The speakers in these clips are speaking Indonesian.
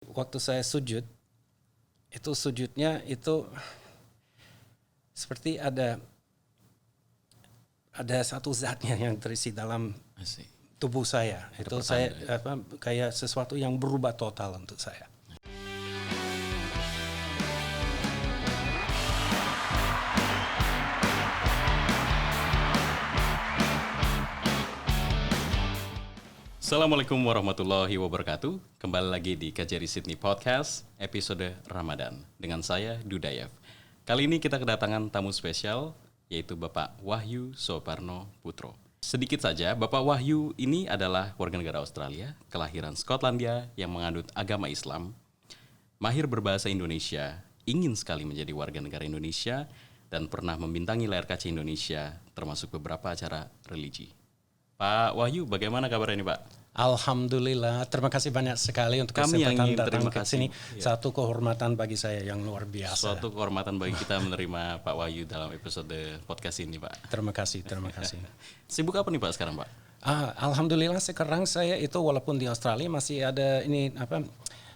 Waktu saya sujud, itu sujudnya itu seperti ada satu zatnya yang terisi dalam Asik. tubuh saya. Itu saya pertanda. kayak sesuatu yang berubah total untuk saya. Assalamualaikum warahmatullahi wabarakatuh. Kembali lagi di KJRI Sydney Podcast, episode Ramadan. Dengan saya, Dudayev. Kali ini kita kedatangan tamu spesial, yaitu Bapak Wahyu Soeparno Putro. Sedikit saja, Bapak Wahyu ini adalah warga negara Australia, kelahiran Skotlandia yang menganut agama Islam, mahir berbahasa Indonesia, ingin sekali menjadi warga negara Indonesia, dan pernah membintangi layar kaca Indonesia, termasuk beberapa acara religi. Pak Wahyu, bagaimana kabarnya ini, Pak? Alhamdulillah, terima kasih banyak sekali untuk Kami yang kesempatan ingin datang terima ke kasih. sini. Iya. Satu kehormatan bagi saya yang luar biasa. Suatu kehormatan bagi kita menerima Pak Wahyu dalam episode podcast ini, Pak. Terima kasih, terima kasih. Sibuk apa nih, Pak, sekarang, Pak? Alhamdulillah sekarang saya itu walaupun di Australia masih ada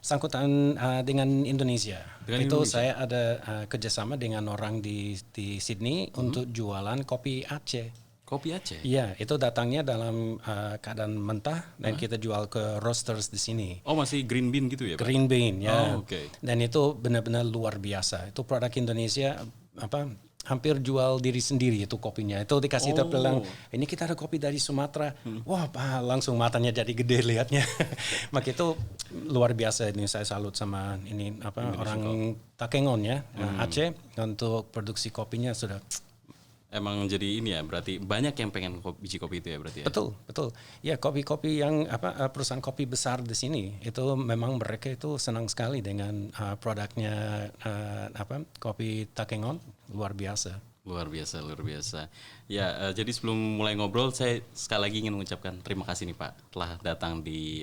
sangkutan dengan Indonesia. Dengan Itu Indonesia? saya ada kerjasama dengan orang di Sydney untuk jualan kopi Aceh. Kopi Aceh? Iya, itu datangnya dalam keadaan mentah dan kita jual ke roasters di sini. Oh, masih green bean gitu ya, Pak? Green bean ya. Oh, oke. Dan itu benar-benar luar biasa. Itu produk Indonesia hampir jual diri sendiri itu kopinya. Itu dikasih kita bilang, ini kita ada kopi dari Sumatera. Wah, Pak, langsung matanya jadi gede lihatnya. Maka itu luar biasa ini saya salut sama ini orang Takengon ya, Aceh untuk produksi kopinya sudah. Emang jadi ini ya, berarti banyak yang pengen biji kopi itu ya berarti ya? Betul. Ya, kopi-kopi yang perusahaan kopi besar di sini itu memang mereka itu senang sekali dengan produknya kopi Takengon, luar biasa. Luar biasa. Ya, jadi sebelum mulai ngobrol, saya sekali lagi ingin mengucapkan terima kasih nih, Pak, telah datang di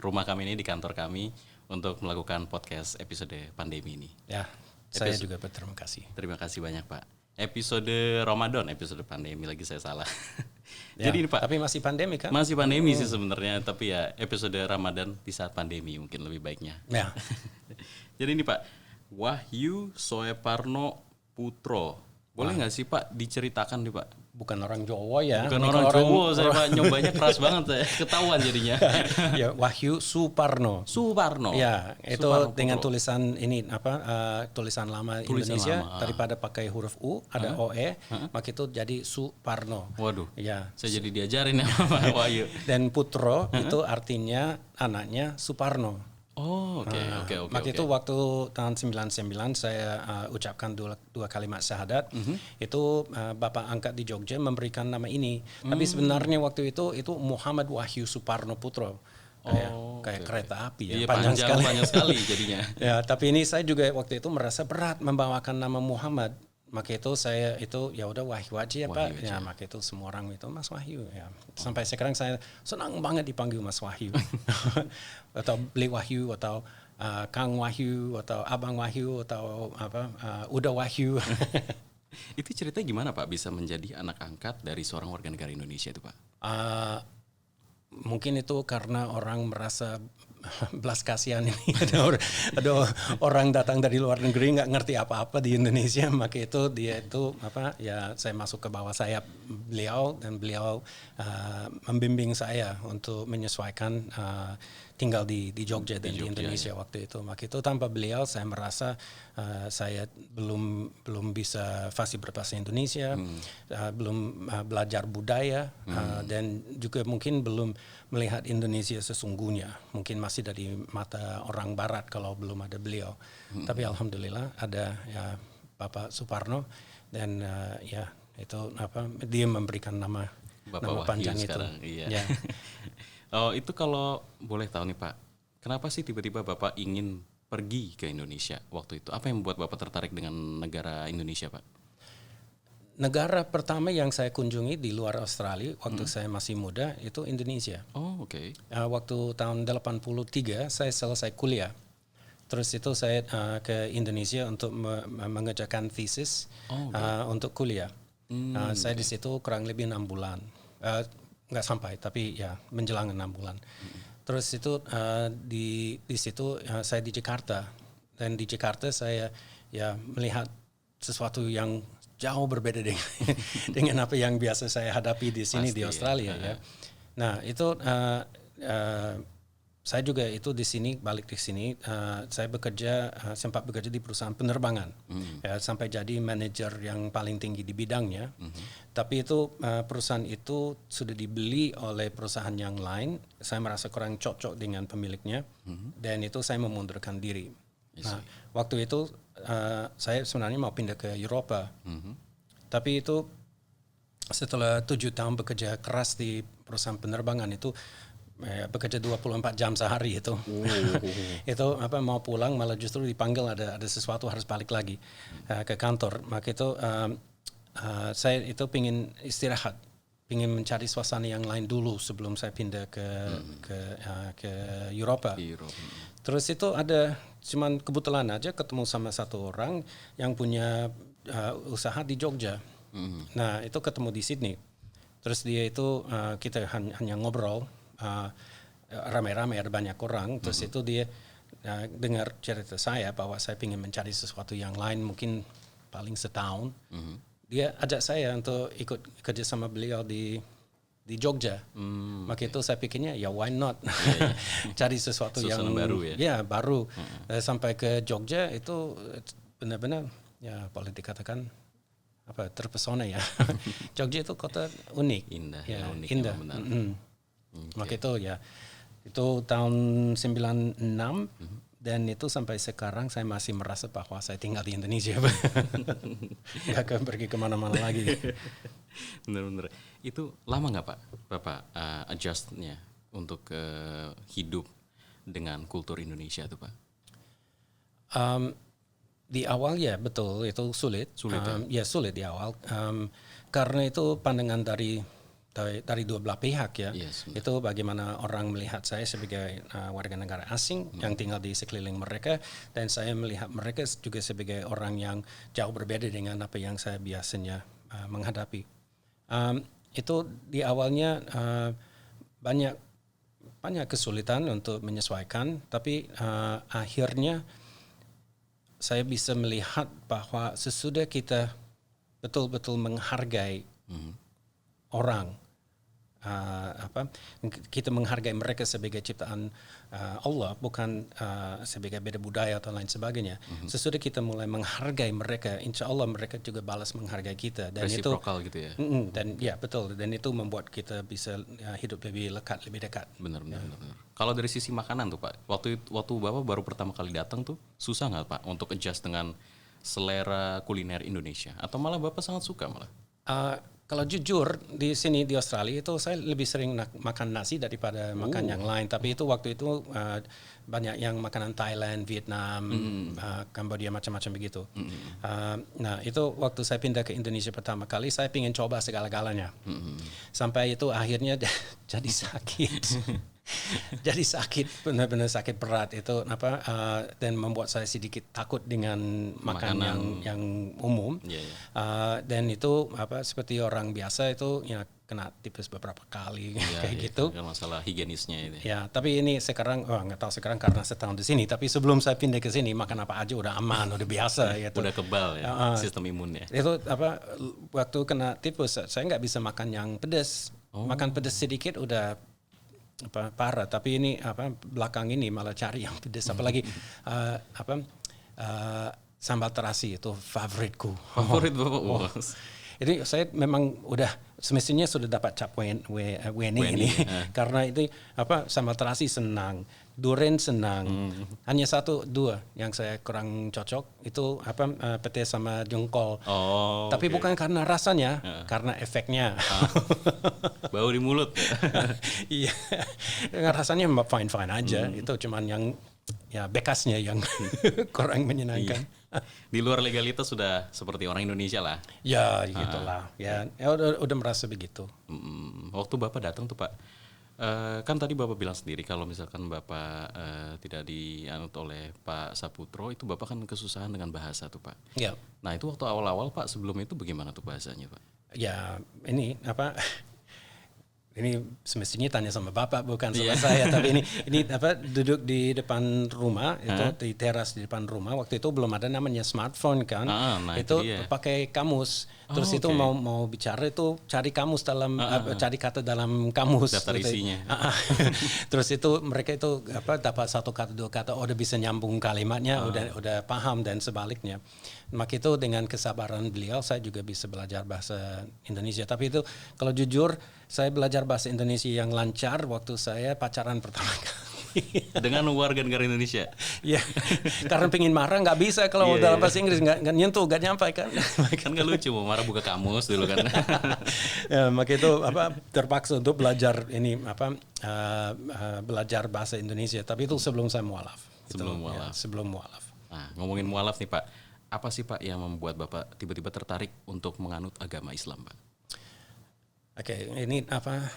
rumah kami ini, di kantor kami, untuk melakukan podcast episode pandemi ini. Ya, saya juga berterima kasih. Terima kasih banyak, Pak. Episode Ramadan, episode pandemi lagi saya salah. Ya, Jadi ini, Pak, tapi masih pandemi kan? masih pandemi sih sebenarnya, tapi ya episode Ramadan di saat pandemi mungkin lebih baiknya. Ya. Jadi ini, Pak, Wahyu Soeparno Putro. Boleh nggak sih, Pak, diceritakan nih, Pak? Bukan orang Jawa ya. Bukan Ini orang kalau Jawa, saya, Pak, nyobanya keras banget saya. Ketahuan jadinya. Ya, Wahyu Suparno. Suparno. Ya, itu Suparno dengan Putro. tulisan ini tulisan lama Tulisan Indonesia lama, daripada pakai huruf U ada OE, maka itu jadi Suparno. Waduh. Ya. Saya jadi diajarin ya Pak Wahyu. Dan Putro itu artinya anaknya Suparno. Oh, oke. Maka itu waktu tahun 99 saya ucapkan dua kalimat syahadat. Itu Bapak angkat di Jogja memberikan nama ini. Tapi sebenarnya waktu itu Muhammad Wahyu Suparno Putro. Kayak kereta api ya, Iya, panjang sekali jadinya. Ya, tapi ini saya juga waktu itu merasa berat membawakan nama Muhammad. Maka itu saya itu ya udah Wahyu aja ya Pak. Ya, maka itu semua orang itu Mas Wahyu ya. Sampai sekarang saya senang banget dipanggil Mas Wahyu. Atau Beli Wahyu atau Kang Wahyu atau Abang Wahyu atau Uda Wahyu. Itu ceritanya gimana, Pak, bisa menjadi anak angkat dari seorang warga negara Indonesia itu, Pak? Mungkin itu karena orang merasa belas kasihan ini ada orang datang dari luar negeri nggak ngerti apa-apa di Indonesia, maka itu dia itu saya masuk ke bawah sayap beliau dan beliau membimbing saya untuk menyesuaikan tinggal di Jogja dan di Indonesia waktu itu. Maka itu tanpa beliau saya merasa saya belum bisa fasih berbahasa Indonesia, belum belajar budaya dan juga mungkin belum melihat Indonesia sesungguhnya. Mungkin masih dari mata orang Barat kalau belum ada beliau. Tapi alhamdulillah ada ya Bapak Suparno dan dia memberikan nama Bapak panjang Wahyu itu. sekarang, iya. Ya. Oh, itu kalau boleh tahu nih, Pak, kenapa sih tiba-tiba Bapak ingin pergi ke Indonesia waktu itu? Apa yang membuat Bapak tertarik dengan negara Indonesia, Pak? Negara pertama yang saya kunjungi di luar Australia waktu saya masih muda itu Indonesia. Oh, oke. Waktu tahun 83 saya selesai kuliah. Terus itu saya ke Indonesia untuk mengerjakan thesis untuk kuliah. Saya di situ kurang lebih 6 bulan. Nggak sampai, tapi ya menjelang 6 bulan. Terus itu di situ saya di Jakarta, dan di Jakarta saya ya melihat sesuatu yang jauh berbeda dengan dengan apa yang biasa saya hadapi di sini di Australia ya. Nah itu saya juga itu di sini balik di sini saya sempat bekerja di perusahaan penerbangan ya, sampai jadi manajer yang paling tinggi di bidangnya. Tapi itu perusahaan itu sudah dibeli oleh perusahaan yang lain. Saya merasa kurang cocok dengan pemiliknya dan itu saya memundurkan diri. Nah waktu itu saya sebenarnya mau pindah ke Eropa, tapi itu setelah 7 tahun bekerja keras di perusahaan penerbangan itu bekerja 24 jam sehari itu. Itu mau pulang malah justru dipanggil ada sesuatu harus balik lagi ke kantor. Maka itu saya itu pingin istirahat, pingin mencari suasana yang lain dulu sebelum saya pindah ke Eropa. Terus itu cuman kebetulan aja ketemu sama satu orang yang punya usaha di Jogja. Nah itu ketemu di Sydney. Terus dia itu kita hanya ngobrol. Ramai-ramai ada banyak orang. Terus itu dia dengar cerita saya bahwa saya ingin mencari sesuatu yang lain mungkin paling setahun. Dia ajak saya untuk ikut kerja sama beliau di Jogja. Maka itu saya pikirnya ya why not cari sesuatu yang baru ya. Baru. Sampai ke Jogja itu benar-benar ya boleh dikatakan terpesona ya. Jogja itu kota unik, indah. Maka itu ya itu tahun 96 dan itu sampai sekarang saya masih merasa bahwa saya tinggal di Indonesia. Nggak akan pergi kemana-mana lagi. Bener-bener. Itu lama nggak Pak Bapak adjustnya untuk hidup dengan kultur Indonesia tuh Pak? Di awal ya betul itu sulit ya sulit di awal karena itu pandangan dari dua belah pihak ya. Itu bagaimana orang melihat saya sebagai warga negara asing yang tinggal di sekeliling mereka, dan saya melihat mereka juga sebagai orang yang jauh berbeda dengan apa yang saya biasanya menghadapi. Itu di awalnya banyak kesulitan untuk menyesuaikan, tapi akhirnya saya bisa melihat bahwa sesudah kita betul-betul menghargai orang, kita menghargai mereka sebagai ciptaan Allah, bukan sebagai beda budaya atau lain sebagainya. Sesudah kita mulai menghargai mereka, insya Allah mereka juga balas menghargai kita. Dan reciprocal gitu ya. Dan ya betul, dan itu membuat kita bisa hidup lebih dekat. Benar. Kalau dari sisi makanan tuh Pak, waktu Bapak baru pertama kali datang tuh susah nggak Pak untuk adjust dengan selera kuliner Indonesia, atau malah Bapak sangat suka malah? Kalau jujur di sini di Australia itu saya lebih sering makan nasi daripada makan yang lain. Tapi itu waktu itu banyak yang makanan Thailand, Vietnam, Kambodia macam-macam begitu. Nah itu waktu saya pindah ke Indonesia pertama kali saya ingin coba segala-galanya. Sampai itu akhirnya jadi sakit. Jadi sakit, benar-benar sakit berat itu dan membuat saya sedikit takut dengan makanan yang umum. Dan itu seperti orang biasa itu ya kena tipes beberapa kali kayak gitu. Masalah higienisnya itu. Ya, tapi ini sekarang nggak tahu sekarang karena setahun di sini. Tapi sebelum saya pindah ke sini makan apa aja udah aman, udah biasa. Gitu. Udah kebal ya sistem imunnya. Itu waktu kena tipes saya nggak bisa makan yang pedas. Makan pedas sedikit udah parah, tapi ini belakang ini malah cari yang pedas, apalagi sambal terasi itu favoritku. Favorit Bapak. Jadi saya memang udah semestinya sudah dapat cap Weni ini karena itu sambal terasi senang, durian senang. Hanya 1-2 yang saya kurang cocok itu pete sama jengkol. Tapi bukan karena rasanya, karena efeknya. Bau di mulut. Iya, rasanya fine aja. Itu cuman yang bekasnya yang kurang menyenangkan. Di luar legalitas sudah seperti orang Indonesia lah. Ya gitulah. Ya udah merasa begitu. Waktu Bapak datang tuh Pak, kan tadi Bapak bilang sendiri kalau misalkan Bapak tidak dianut oleh Pak Saputro, itu Bapak kan kesusahan dengan bahasa tuh Pak. Ya. Nah itu waktu awal-awal Pak, sebelum itu bagaimana tuh bahasanya Pak? Ya ini ini semestinya tanya sama Bapak bukan sama saya, tapi ini apa duduk di depan rumah itu di teras di depan rumah. Waktu itu belum ada namanya smartphone kan, Nah itu pakai kamus. Terus itu mau bicara itu cari kamus dalam cari kata dalam kamus. Daftar isinya. Terus itu mereka itu apa dapat satu kata dua kata udah bisa nyambung kalimatnya, udah paham dan sebaliknya. Maka itu dengan kesabaran beliau saya juga bisa belajar bahasa Indonesia. Tapi itu kalau jujur saya belajar bahasa Indonesia yang lancar waktu saya pacaran pertama kali. Dengan warga negara Indonesia? Ya, karena pengen marah nggak bisa kalau dalam bahasa Inggris nggak nyentuh, nggak nyampe kan. Kan nggak lucu mau marah buka kamus dulu kan. Ya, maka itu apa terpaksa untuk belajar ini apa belajar bahasa Indonesia. Tapi itu sebelum saya mualaf. Sebelum mualaf. Nah, ngomongin mualaf nih Pak, apa sih Pak yang membuat Bapak tiba-tiba tertarik untuk menganut agama Islam Pak? Oke, ini apa?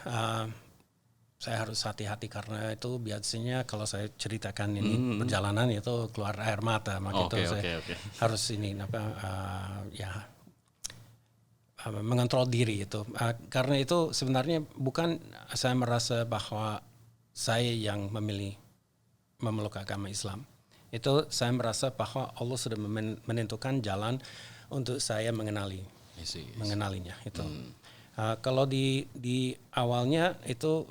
Saya harus hati-hati karena itu biasanya kalau saya ceritakan ini perjalanan itu keluar air mata, maka itu saya harus ini apa? Mengontrol diri itu. Karena itu sebenarnya bukan saya merasa bahwa saya yang memeluk agama Islam. Itu saya merasa bahwa Allah sudah menentukan jalan untuk saya mengenalinya itu. Kalau di awalnya itu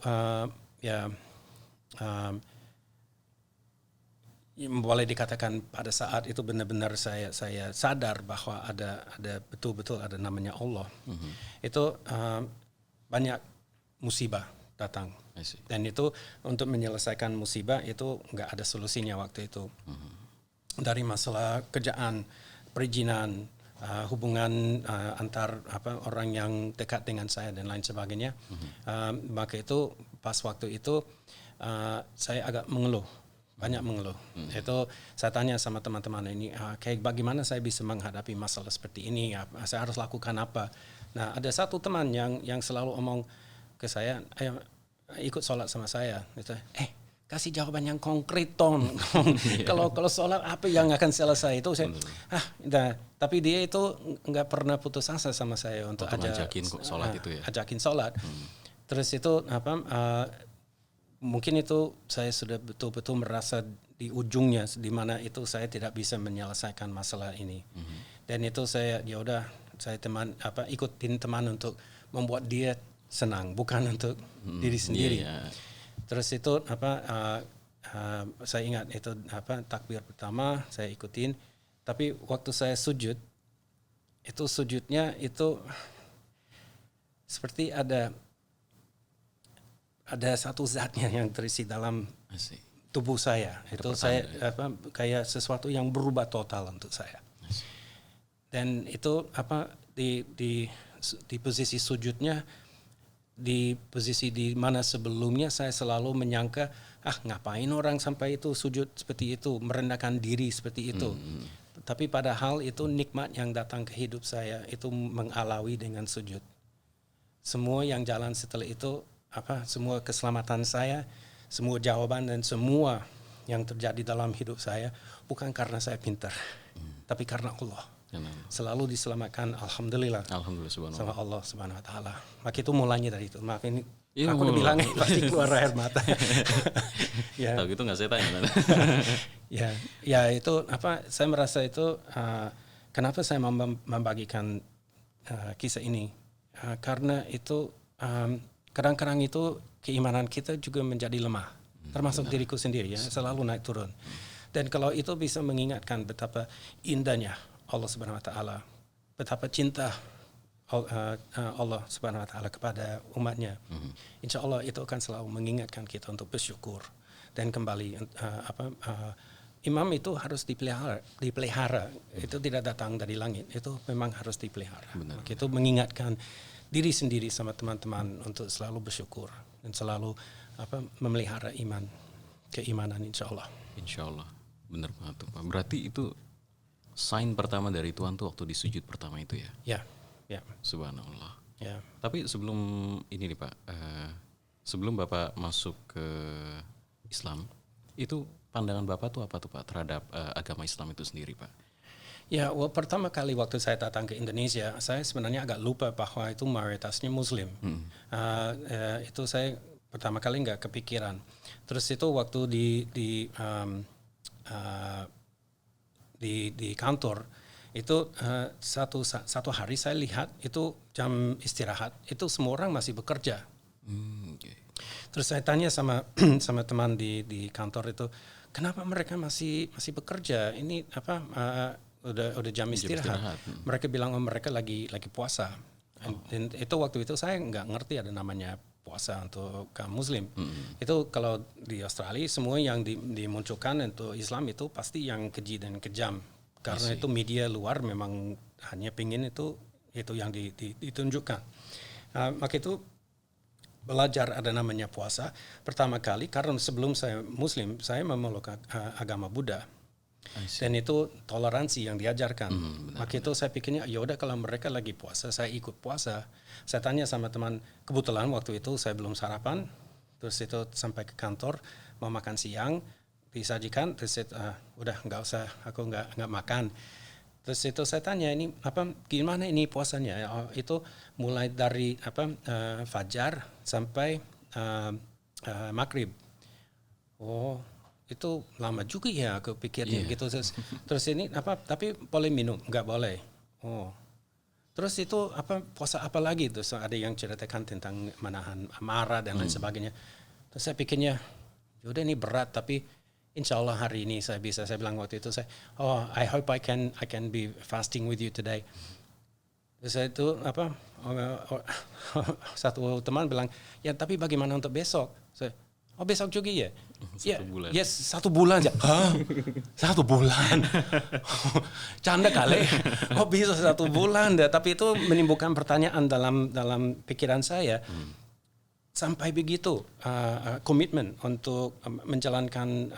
boleh dikatakan pada saat itu benar-benar saya sadar bahwa ada betul-betul ada namanya Allah. Itu banyak musibah datang. Dan itu untuk menyelesaikan musibah itu nggak ada solusinya waktu itu. Dari masalah kerjaan, perizinan, hubungan antar orang yang dekat dengan saya dan lain sebagainya. Maka itu pas waktu itu saya agak banyak mengeluh. Itu saya tanya sama teman-teman ini, kayak bagaimana saya bisa menghadapi masalah seperti ini? Saya harus lakukan apa? Nah, ada satu teman yang selalu omong ke saya, ayo ikut sholat sama saya. Gitu. Kasih jawaban yang konkret Ton. Kalau sholat apa yang akan selesai itu saya tapi dia itu nggak pernah putus asa sama saya untuk ajakin sholat itu ya. Ajakin sholat. Terus itu mungkin itu saya sudah betul-betul merasa di ujungnya di mana itu saya tidak bisa menyelesaikan masalah ini. Dan itu saya ikutin teman untuk membuat dia senang, bukan untuk diri sendiri. Terus itu saya ingat itu takbir pertama saya ikutin, tapi waktu saya sujud itu sujudnya itu seperti ada satu zatnya yang terisi dalam tubuh saya. Itu saya kayak sesuatu yang berubah total untuk saya. Dan itu di posisi sujudnya, di posisi di mana sebelumnya saya selalu menyangka ngapain orang sampai itu sujud seperti itu, merendahkan diri seperti itu. Tapi padahal itu nikmat yang datang ke hidup saya itu mengalawi dengan sujud. Semua yang jalan setelah itu semua keselamatan saya, semua jawaban dan semua yang terjadi dalam hidup saya bukan karena saya pintar, tapi karena Allah. Selalu diselamatkan, alhamdulillah sama Allah Subhanahu Wa Taala. Maka itu mulanya dari itu. Maaf ini aku udah bilang pasti keluar air mata. Ya. Tahu gitu nggak saya tanya. ya itu saya merasa itu kenapa saya membagikan kisah ini karena itu kadang-kadang itu keimanan kita juga menjadi lemah, termasuk diriku sendiri ya selalu naik turun. Dan kalau itu bisa mengingatkan betapa indahnya Allah Subhanahu Wa Taala, betapa cinta Allah Subhanahu Wa Taala kepada umatnya. Insya Allah itu akan selalu mengingatkan kita untuk bersyukur dan kembali imam itu harus dipelihara. Itu tidak datang dari langit, itu memang harus dipelihara. Itu mengingatkan diri sendiri sama teman-teman untuk selalu bersyukur dan selalu memelihara keimanan insya Allah. Insya Allah, benar banget tuh Pak. Berarti itu sign pertama dari Tuhan tuh waktu di sujud pertama itu ya? Ya. Subhanallah. Ya. Tapi sebelum ini nih Pak, sebelum Bapak masuk ke Islam, itu pandangan Bapak tuh apa tuh Pak terhadap agama Islam itu sendiri Pak? Ya, pertama kali waktu saya datang ke Indonesia, saya sebenarnya agak lupa bahwa itu mayoritasnya Muslim. Itu saya pertama kali nggak kepikiran. Terus itu waktu di kantor itu satu hari saya lihat itu jam istirahat itu semua orang masih bekerja. Okay. Terus saya tanya sama sama teman di kantor itu, kenapa mereka masih bekerja? Ini apa? Udah jam istirahat. Mereka bilang mereka lagi puasa. Dan itu waktu itu saya nggak ngerti ada namanya puasa untuk kaum Muslim. Itu kalau di Australia semua yang dimunculkan untuk Islam itu pasti yang keji dan kejam. Karena itu media luar memang hanya pingin itu yang ditunjukkan. Maka itu belajar ada namanya puasa pertama kali karena sebelum saya Muslim saya memeluk agama Buddha. Dan itu toleransi yang diajarkan. Maka itu saya pikirnya, ya udah kalau mereka lagi puasa, saya ikut puasa. Saya tanya sama teman, kebetulan waktu itu saya belum sarapan, terus itu sampai ke kantor mau makan siang, disajikan, terus udah nggak usah, aku nggak makan. Terus itu saya tanya ini gimana ini puasanya? Itu mulai dari fajar sampai maghrib. Oh. Itu lama juga ya aku pikirnya gitu. Terus ini tapi boleh minum nggak boleh. Oh, terus itu puasa apa lagi? Terus ada yang ceritakan tentang menahan amarah dan lain sebagainya. Terus saya pikirnya udah ini berat tapi insya Allah hari ini saya bisa. Saya bilang waktu itu I hope I can be fasting with you today. Terus saya itu satu teman bilang ya tapi bagaimana untuk besok? Besok juga ya? Bulan. Yes, 1 bulan aja. Hah? 1 bulan? Canda kali. Bisa 1 bulan? Tapi itu menimbulkan pertanyaan dalam pikiran saya. Sampai begitu komitmen untuk menjalankan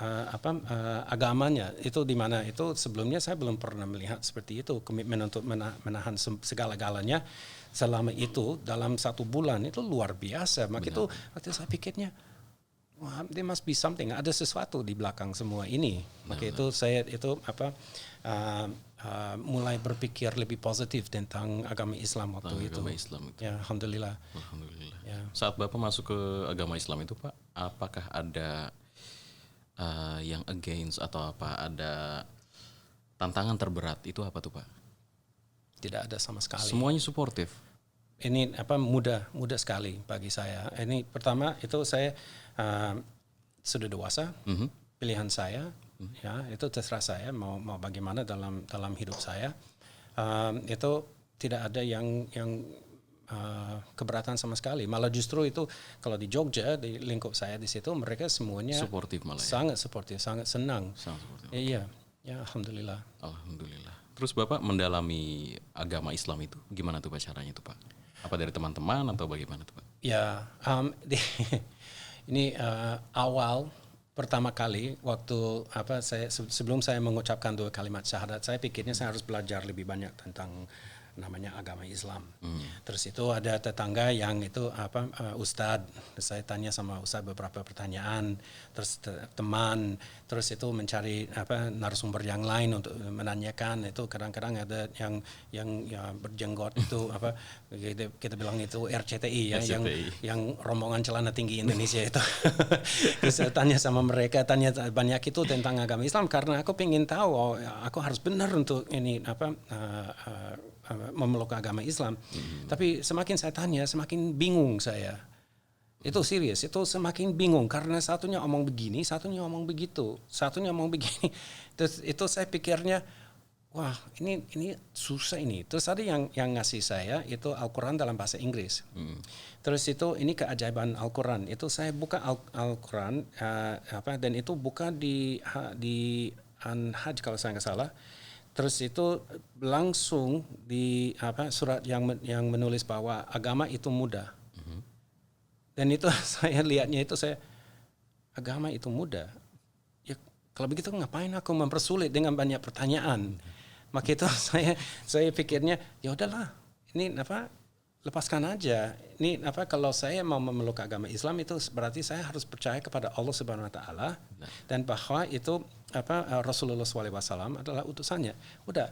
agamanya. Itu di mana itu sebelumnya saya belum pernah melihat seperti itu. Komitmen untuk menahan segala-galanya selama itu dalam 1 bulan. Itu luar biasa. Maka itu waktu saya pikirnya, wah, there must be something. Ada sesuatu di belakang semua ini. Maka itu saya mulai berpikir lebih positif tentang agama Islam waktu itu. Agama Islam itu. Ya, alhamdulillah. Ya. Saat Bapak masuk ke agama Islam itu, Pak, apakah ada yang against atau ada tantangan terberat? Itu apa tuh, Pak? Tidak ada sama sekali. Semuanya suportif. Ini mudah sekali bagi saya. Ini pertama itu saya sudah dewasa, pilihan saya, ya itu terserah saya mau bagaimana dalam hidup saya. Itu tidak ada yang keberatan sama sekali. Malah justru itu kalau di Jogja di lingkup saya di situ mereka semuanya suportif malah. Sangat suportif, sangat senang. Sangat suportif. Iya, ya alhamdulillah. Alhamdulillah. Terus Bapak mendalami agama Islam itu gimana tuh Pak caranya tuh Pak? Apa dari teman-teman atau bagaimana tuh Pak? Ya, ini awal pertama kali waktu sebelum saya mengucapkan 2 kalimat syahadat, saya pikirnya saya harus belajar lebih banyak tentang namanya agama Islam. Terus itu ada tetangga yang itu ustadz, saya tanya sama ustadz beberapa pertanyaan, terus teman, terus itu mencari narasumber yang lain untuk menanyakan. Itu kadang-kadang ada yang ya berjenggot itu kita bilang itu RCTI ya, yang rombongan celana tinggi Indonesia itu. Terus saya tanya sama mereka, tanya banyak itu tentang agama Islam karena aku pengen tahu aku harus benar untuk ini memeluk agama Islam. Tapi semakin saya tanya, semakin bingung saya. Itu serius, itu semakin bingung karena satunya omong begini, satunya omong begitu, satunya omong begini. Terus itu saya pikirnya, wah ini susah ini. Terus ada yang ngasih saya itu Al-Quran dalam bahasa Inggris. Terus itu ini keajaiban Al-Quran. Itu saya buka Al-Quran dan itu buka di An-Hajj kalau saya nggak salah. Terus itu langsung di surat yang menulis bahwa agama itu mudah. Dan itu saya lihatnya itu agama itu mudah. Ya kalau begitu ngapain aku mempersulit dengan banyak pertanyaan? Maka itu saya pikirnya ya udahlah. Ini lepaskan aja. Ini kalau saya mau memeluk agama Islam itu berarti saya harus percaya kepada Allah Subhanahu wa taala dan bahwa itu Rasulullah SAW adalah utusannya. Udah,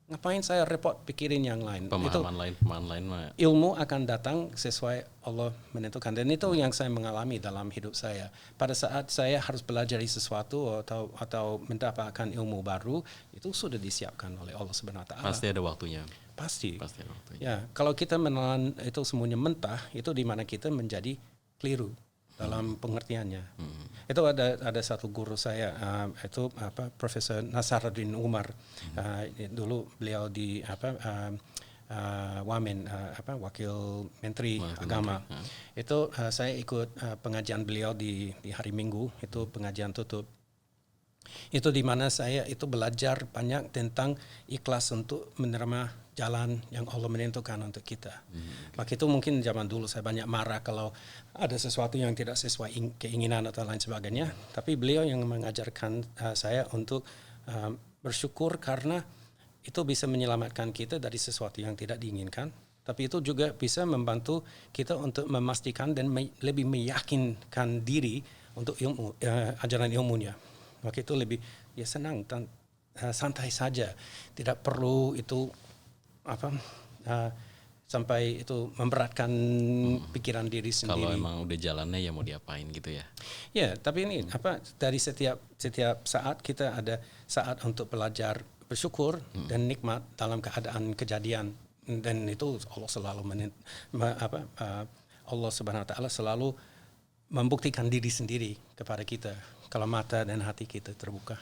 Ngapain saya repot pikirin yang lain? Pemahaman lain mah. Ilmu akan datang sesuai Allah menentukan, dan itu yang saya mengalami dalam hidup saya. Pada saat saya harus belajar sesuatu atau mendapatkan ilmu baru, itu sudah disiapkan oleh Allah Subhanahu Wa Taala. Pasti ada waktunya. Pasti ada waktunya. Ya, kalau kita menelan itu semuanya mentah, itu di mana kita menjadi keliru dalam pengertiannya. Itu ada satu guru saya, itu Profesor Nasaruddin Umar. Dulu beliau di Wamen, Wakil Menteri Agama. Itu saya ikut pengajian beliau di hari Minggu, itu pengajian tutup. Itu di mana saya itu belajar banyak tentang ikhlas untuk menerima jalan yang Allah menentukan untuk kita. Maka itu mungkin zaman dulu saya banyak marah kalau ada sesuatu yang tidak sesuai keinginan atau lain sebagainya. Tapi beliau yang mengajarkan saya untuk bersyukur karena itu bisa menyelamatkan kita dari sesuatu yang tidak diinginkan. Tapi itu juga bisa membantu kita untuk memastikan dan lebih meyakinkan diri untuk ajaran ilmunya. Maka itu lebih senang, santai saja, tidak perlu itu sampai itu memberatkan pikiran diri sendiri. Kalau emang udah jalannya ya mau diapain gitu ya. Ya, tapi ini dari setiap saat kita ada saat untuk belajar bersyukur dan nikmat dalam keadaan kejadian, dan itu Allah selalu Allah Subhanahu Wa Taala selalu membuktikan diri sendiri kepada kita kalau mata dan hati kita terbuka.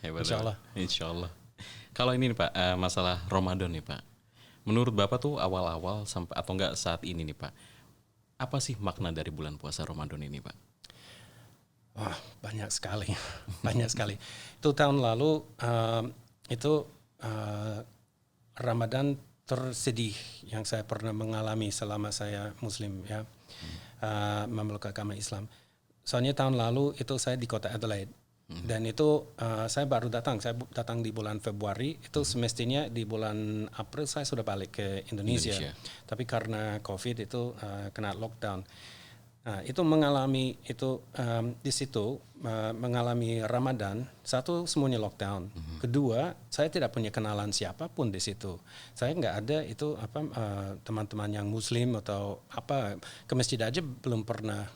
Hebat. Insya Allah. Kalau ini nih Pak, masalah Ramadan nih Pak. Menurut Bapak tuh awal-awal sampai atau enggak saat ini nih Pak, apa sih makna dari bulan puasa Ramadan ini Pak? Wah, banyak sekali. Banyak sekali. Itu tahun lalu Ramadan tersedih yang saya pernah mengalami selama saya Muslim, ya, memeluk agama Islam. Soalnya tahun lalu itu saya di kota Adelaide, dan itu saya baru datang. Saya datang di bulan Februari. Itu semestinya di bulan April saya sudah balik ke Indonesia. Tapi karena COVID itu kena lockdown. Nah, itu mengalami itu di situ mengalami Ramadan. Satu, semuanya lockdown. Kedua, saya tidak punya kenalan siapapun di situ. Saya nggak ada itu teman-teman yang Muslim atau ke masjid aja belum pernah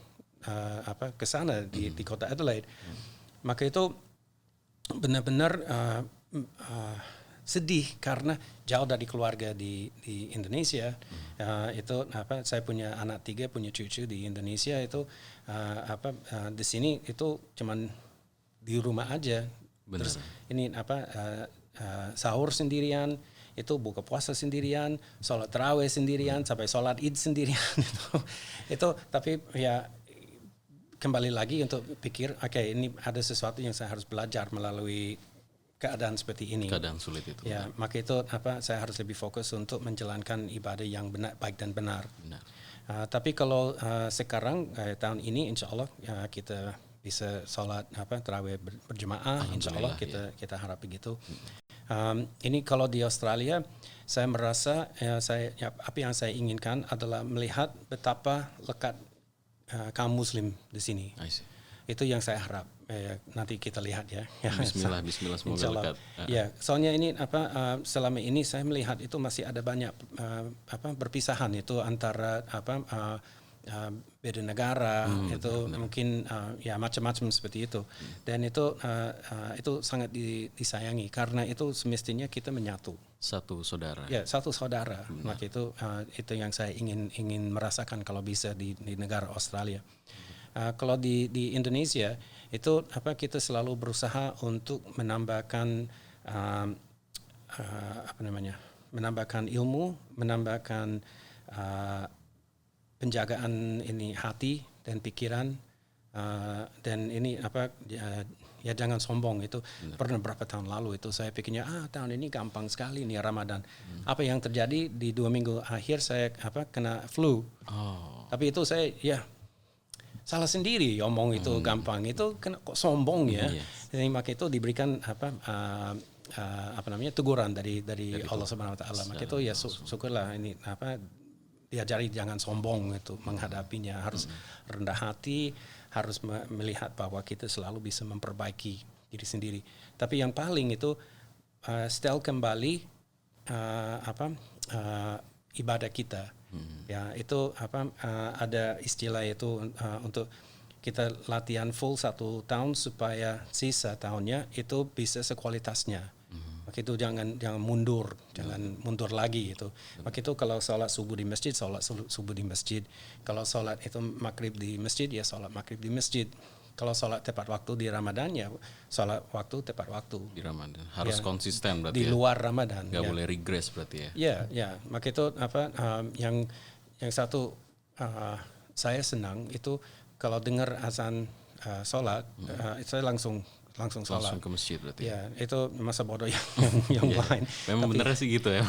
ke sana di kota Adelaide. Maka itu benar-benar sedih karena jauh dari keluarga di Indonesia. Itu saya punya anak 3, punya cucu di Indonesia. Itu di sini itu cuman di rumah aja. Bener. Terus ini sahur sendirian, itu buka puasa sendirian, sholat tarawih sendirian, sampai sholat id sendirian. itu tapi ya kembali lagi untuk pikir, ini ada sesuatu yang saya harus belajar melalui keadaan seperti ini. Keadaan sulit itu. Ya, maka itu saya harus lebih fokus untuk menjalankan ibadah yang benar, baik dan benar. Tapi kalau sekarang tahun ini, insya Allah kita bisa sholat tarawih berjemaah. Insya Allah kita harap begitu. Ini kalau di Australia, saya merasa apa yang saya inginkan adalah melihat betapa lekat kaum Muslim di sini. Itu yang saya harap. Nanti kita lihat ya. Bismillah semoga lekat. Ya, soalnya ini selama ini saya melihat itu masih ada banyak berpisahan itu antara beda negara, itu benar. Mungkin macam-macam seperti itu. Dan itu sangat disayangi karena itu semestinya kita menyatu. Satu saudara. Ya, satu saudara. Maka itu yang saya ingin merasakan kalau bisa di negara Australia. Kalau di Indonesia itu kita selalu berusaha untuk menambahkan menambahkan ilmu, menambahkan penjagaan ini hati dan pikiran, dan ini ya jangan sombong. Itu pernah berapa tahun lalu itu saya pikirnya tahun ini gampang sekali nih Ramadan. Apa yang terjadi di 2 minggu akhir saya kena flu. Tapi itu saya salah sendiri omong itu gampang, itu kok sombong ya. Jadi maka itu diberikan teguran dari Allah Subhanahu Wa Taala. Maka itu syukurlah ini diajari jangan sombong itu menghadapinya, harus rendah hati, harus melihat bahwa kita selalu bisa memperbaiki diri sendiri. Tapi yang paling itu setel kembali ibadah kita. Ya, itu ada istilah itu untuk kita latihan full 1 tahun supaya sisa tahunnya itu bisa sekualitasnya. Maka itu jangan mundur, jangan mundur lagi itu. Maka itu kalau sholat subuh di masjid, sholat subuh di masjid. Kalau sholat itu maghrib di masjid, ya sholat maghrib di masjid. Kalau sholat tepat waktu di Ramadan, ya sholat waktu tepat waktu. Di Ramadan harus konsisten berarti. Di luar Ramadan. Nggak boleh regress berarti ya. Ya, ya. Maka itu yang satu saya senang itu kalau dengar azan sholat, saya langsung sholat. Langsung ke masjid berarti. Ya, itu masa bodoh yang lain. Memang benernya sih gitu ya.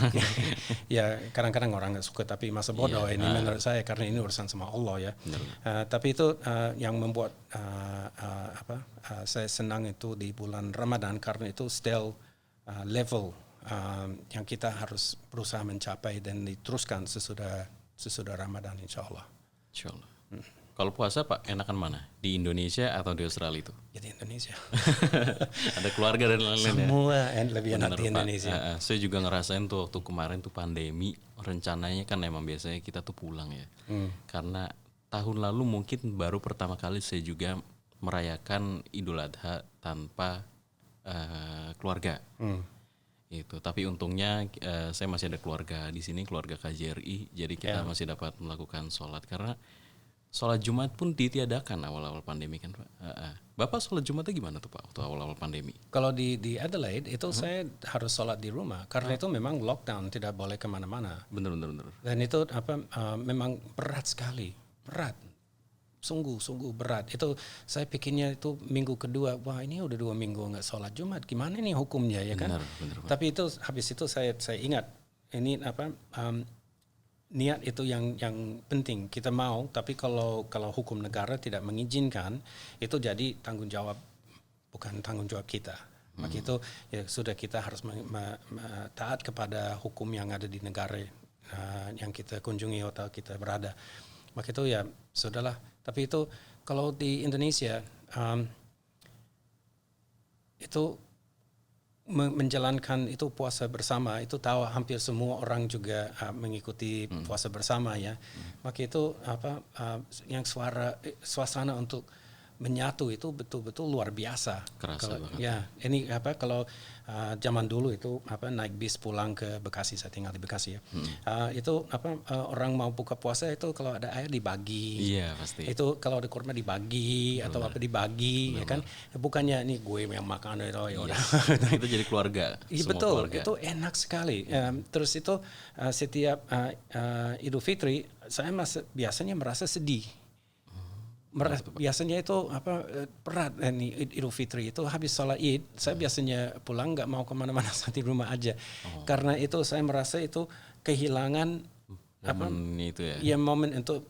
Ya, kadang-kadang orang nggak suka, tapi masa bodoh ini menurut saya karena ini urusan sama Allah ya. Tapi itu yang membuat saya senang itu di bulan Ramadan karena itu still level yang kita harus berusaha mencapai dan diteruskan sesudah Ramadan insya Allah. Insya Allah. Kalau puasa Pak, enakan mana? Di Indonesia atau di Australia itu? Ya di Indonesia. Ada keluarga dan lain-lain ya? Semua lebih enak Bener, di Pak. Indonesia. Saya juga ngerasain tuh waktu kemarin tuh pandemi, rencananya kan emang biasanya kita tuh pulang ya. Karena tahun lalu mungkin baru pertama kali saya juga merayakan Idul Adha tanpa keluarga. Itu, tapi untungnya saya masih ada keluarga di sini, keluarga KJRI, jadi kita masih dapat melakukan sholat karena sholat Jumat pun ditiadakan awal-awal pandemi kan Pak. Bapak sholat Jumatnya gimana tuh Pak waktu awal-awal pandemi? Kalau di Adelaide itu saya harus sholat di rumah karena itu memang lockdown, tidak boleh kemana-mana. Bener. Dan itu memang berat sekali, berat, sungguh berat. Itu saya pikirnya itu minggu kedua, wah ini udah 2 minggu nggak sholat Jumat, gimana nih hukumnya ya kan? Bener, Pak. Tapi itu habis itu saya ingat ini niat itu yang penting kita mau, tapi kalau hukum negara tidak mengizinkan itu jadi tanggung jawab, bukan tanggung jawab kita. Maka itu ya sudah, kita harus taat kepada hukum yang ada di negara yang kita kunjungi atau kita berada. Maka itu ya sudahlah. Tapi itu kalau di Indonesia itu menjalankan itu puasa bersama, itu tahu hampir semua orang juga mengikuti puasa bersama ya. Maka itu yang suasana untuk menyatu itu betul-betul luar biasa. Kerasa banget. Ya, ini kalau zaman dulu itu naik bis pulang ke Bekasi, saya tinggal di Bekasi ya. Itu orang mau buka puasa itu kalau ada air dibagi. Iya, pasti. Itu kalau ada kurma dibagi atau apa dibagi ya kan. Bukannya ini gue yang makan itu ya udah. Itu jadi keluarga. Iya betul, keluarga. Itu enak sekali. Terus itu setiap Idul Fitri saya biasanya merasa sedih. Biasanya itu berat nih Idul Fitri itu habis sholat Id saya biasanya pulang nggak mau kemana-mana, di rumah aja karena itu saya merasa itu kehilangan momen itu momen untuk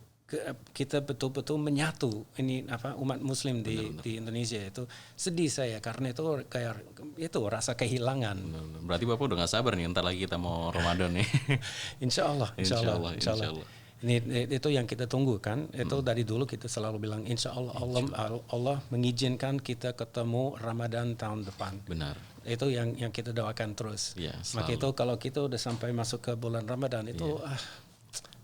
kita betul-betul menyatu ini umat Muslim di Indonesia. Itu sedih saya karena itu kayak itu rasa kehilangan. Berarti Bapak udah nggak sabar nih, ntar lagi kita mau Ramadan nih. Insya Allah. Ini itu yang kita tunggu kan. Itu dari dulu kita selalu bilang insya Allah mengizinkan kita ketemu Ramadan tahun depan. Benar. Itu yang kita doakan terus. Ya, maka itu kalau kita udah sampai masuk ke bulan Ramadan itu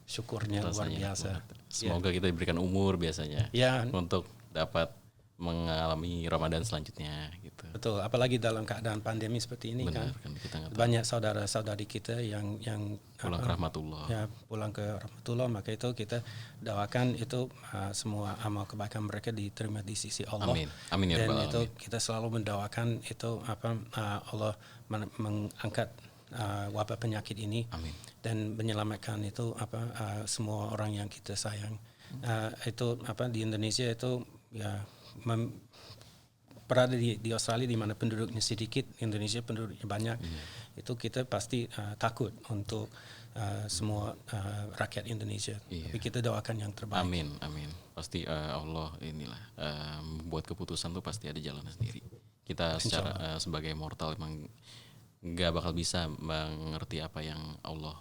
syukurnya luar biasa. Semoga kita diberikan umur biasanya untuk dapat mengalami Ramadan selanjutnya gitu. Betul, apalagi dalam keadaan pandemi seperti ini. Benar, kan kita banyak saudara-saudari kita yang pulang ke rahmatullah. Ya, pulang ke rahmatullah, maka itu kita doakan itu semua amal kebaikan mereka diterima di sisi Allah. Amin ya Dan Rabbal itu alamin. kita selalu mendoakan itu Allah mengangkat wabah penyakit ini. Amin. Dan menyelamatkan itu semua orang yang kita sayang. Itu di Indonesia itu ya berada di Australia di mana penduduknya sedikit, Indonesia penduduknya banyak. Itu kita pasti takut untuk semua rakyat Indonesia. Tapi kita doakan yang terbaik. Amin. Pasti Allah inilah buat keputusan tuh pasti ada jalan sendiri. Kita secara sebagai mortal emang nggak bakal bisa mengerti apa yang Allah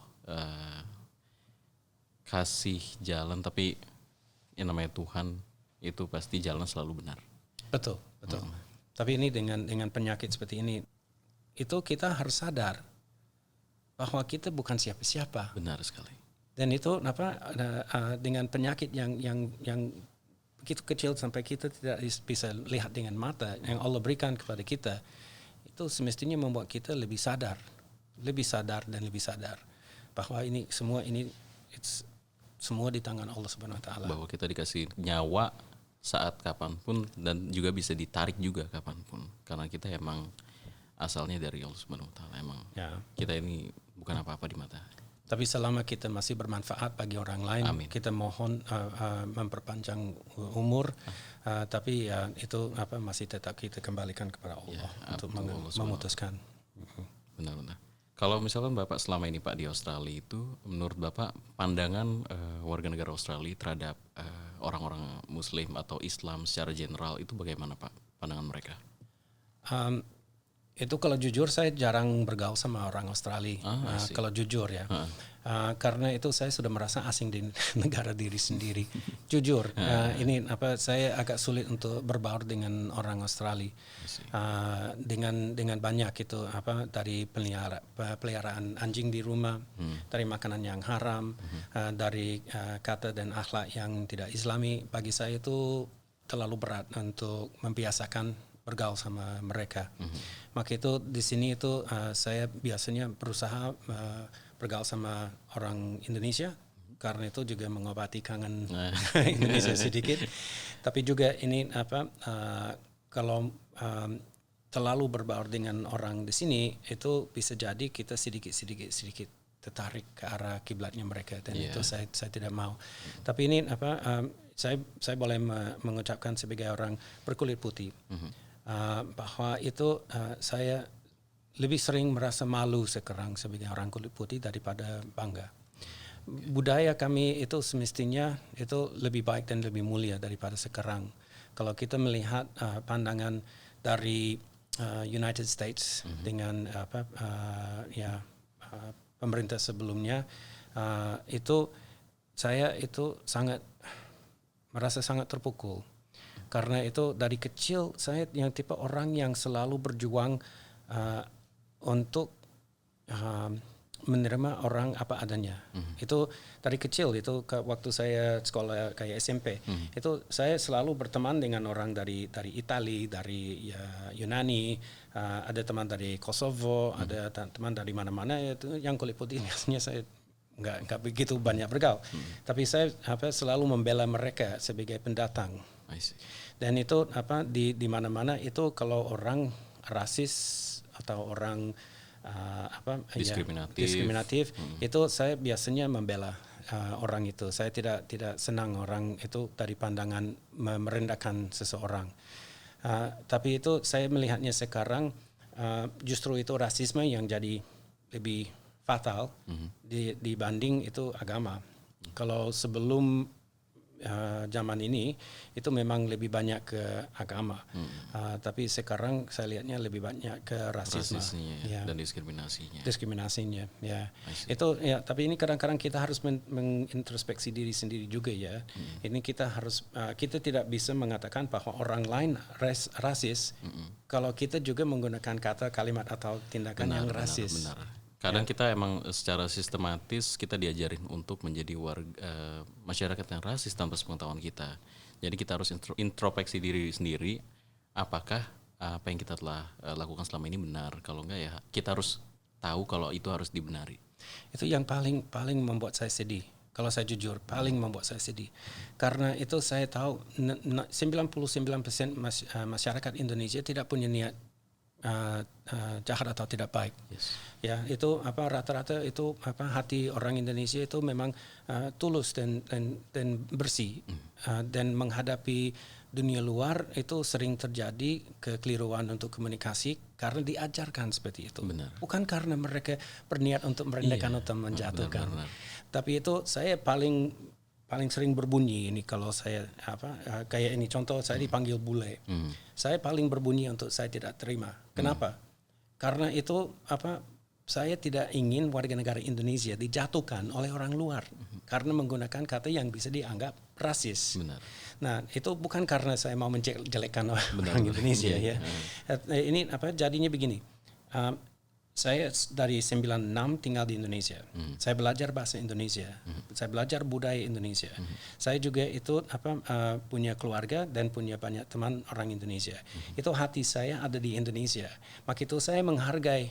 kasih jalan, tapi yang namanya Tuhan itu pasti jalan selalu benar. Betul. Tapi ini dengan penyakit seperti ini itu kita harus sadar bahwa kita bukan siapa-siapa. Benar sekali. Dan itu dengan penyakit yang begitu kecil sampai kita tidak bisa lihat dengan mata yang Allah berikan kepada kita, itu semestinya membuat kita lebih sadar bahwa ini semua di tangan Allah Subhanahu Wa Taala. Bahwa kita dikasih nyawa saat kapanpun dan juga bisa ditarik juga kapanpun, karena kita emang asalnya dari Allah Subhanahu Wa Taala. Emang kita ini bukan apa-apa di mata. Tapi selama kita masih bermanfaat bagi orang lain, Amin. kita mohon memperpanjang umur. Tapi itu masih tetap kita kembalikan kepada Allah untuk memutuskan. Benar-benar. Kalau misalkan Bapak selama ini Pak di Australia itu, menurut Bapak pandangan warga negara Australia terhadap orang-orang Muslim atau Islam secara general itu bagaimana Pak pandangan mereka? Itu kalau jujur saya jarang bergaul sama orang Australia. Kalau jujur ya, karena itu saya sudah merasa asing di negara diri sendiri. Jujur, saya agak sulit untuk berbaur dengan orang Australia. Dengan banyak itu dari peliharaan anjing di rumah, dari makanan yang haram, dari kata dan akhlak yang tidak Islami. Bagi saya itu terlalu berat untuk membiasakan bergaul sama mereka. Maka itu di sini itu saya biasanya berusaha bergaul sama orang Indonesia, karena itu juga mengobati kangen Indonesia sedikit. Tapi juga ini kalau terlalu berbaur dengan orang di sini, itu bisa jadi kita sedikit tertarik ke arah kiblatnya mereka, dan itu saya tidak mau. Tapi ini saya boleh mengucapkan sebagai orang berkulit putih, bahwa itu saya lebih sering merasa malu sekarang sebagai orang kulit putih daripada bangga. Budaya kami itu semestinya itu lebih baik dan lebih mulia daripada sekarang. Kalau kita melihat pandangan dari United States dengan pemerintah sebelumnya, itu saya itu merasa sangat terpukul. Karena itu dari kecil saya yang tipe orang yang selalu berjuang untuk menerima orang apa adanya. Itu dari kecil, itu waktu saya sekolah kayak SMP, itu saya selalu berteman dengan orang dari Italia, dari Yunani, ada teman dari Kosovo, ada teman dari mana-mana. Itu yang kulit putih biasanya saya nggak begitu banyak bergaul. Tapi saya selalu membela mereka sebagai pendatang. Dan itu di mana-mana itu kalau orang rasis atau orang diskriminatif itu saya biasanya membela orang itu. Saya tidak senang orang itu dari pandangan merendahkan seseorang. Tapi itu saya melihatnya sekarang justru itu rasisme yang jadi lebih fatal dibanding itu agama. Kalau sebelum zaman ini itu memang lebih banyak ke agama, tapi sekarang saya lihatnya lebih banyak ke rasisme dan diskriminasinya. Ya. Itu ya, tapi ini kadang-kadang kita harus mengintrospeksi diri sendiri juga ya. Ini kita harus kita tidak bisa mengatakan bahwa orang lain rasis kalau kita juga menggunakan kata, kalimat atau tindakan yang rasis. Benar. Kadang kita emang secara sistematis kita diajarin untuk menjadi masyarakat yang rasis tanpa sepengetahuan kita. Jadi kita harus introspeksi diri sendiri, apakah apa yang kita telah lakukan selama ini benar. Kalau enggak ya kita harus tahu kalau itu harus dibenari. Itu yang paling membuat saya sedih. Kalau saya jujur, paling membuat saya sedih. Karena itu saya tahu 99% masyarakat Indonesia tidak punya niat jahat atau tidak baik. Ya, itu rata-rata itu hati orang Indonesia itu memang tulus dan bersih. Dan menghadapi dunia luar itu sering terjadi kekeliruan untuk komunikasi karena diajarkan seperti itu. Benar. Bukan karena mereka berniat untuk merendahkan atau menjatuhkan. Benar. Tapi itu saya paling sering berbunyi ini kalau saya kayak ini contoh, saya dipanggil bule. Saya paling berbunyi untuk saya tidak terima. Kenapa? Karena itu saya tidak ingin warga negara Indonesia dijatuhkan oleh orang luar karena menggunakan kata yang bisa dianggap rasis. Benar. Nah, itu bukan karena saya mau menjelekkan orang Indonesia ya. Ini jadinya begini. Saya dari 96 tinggal di Indonesia. Saya belajar bahasa Indonesia. Saya belajar budaya Indonesia. Saya juga itu punya keluarga dan punya banyak teman orang Indonesia. Itu hati saya ada di Indonesia. Maka itu saya menghargai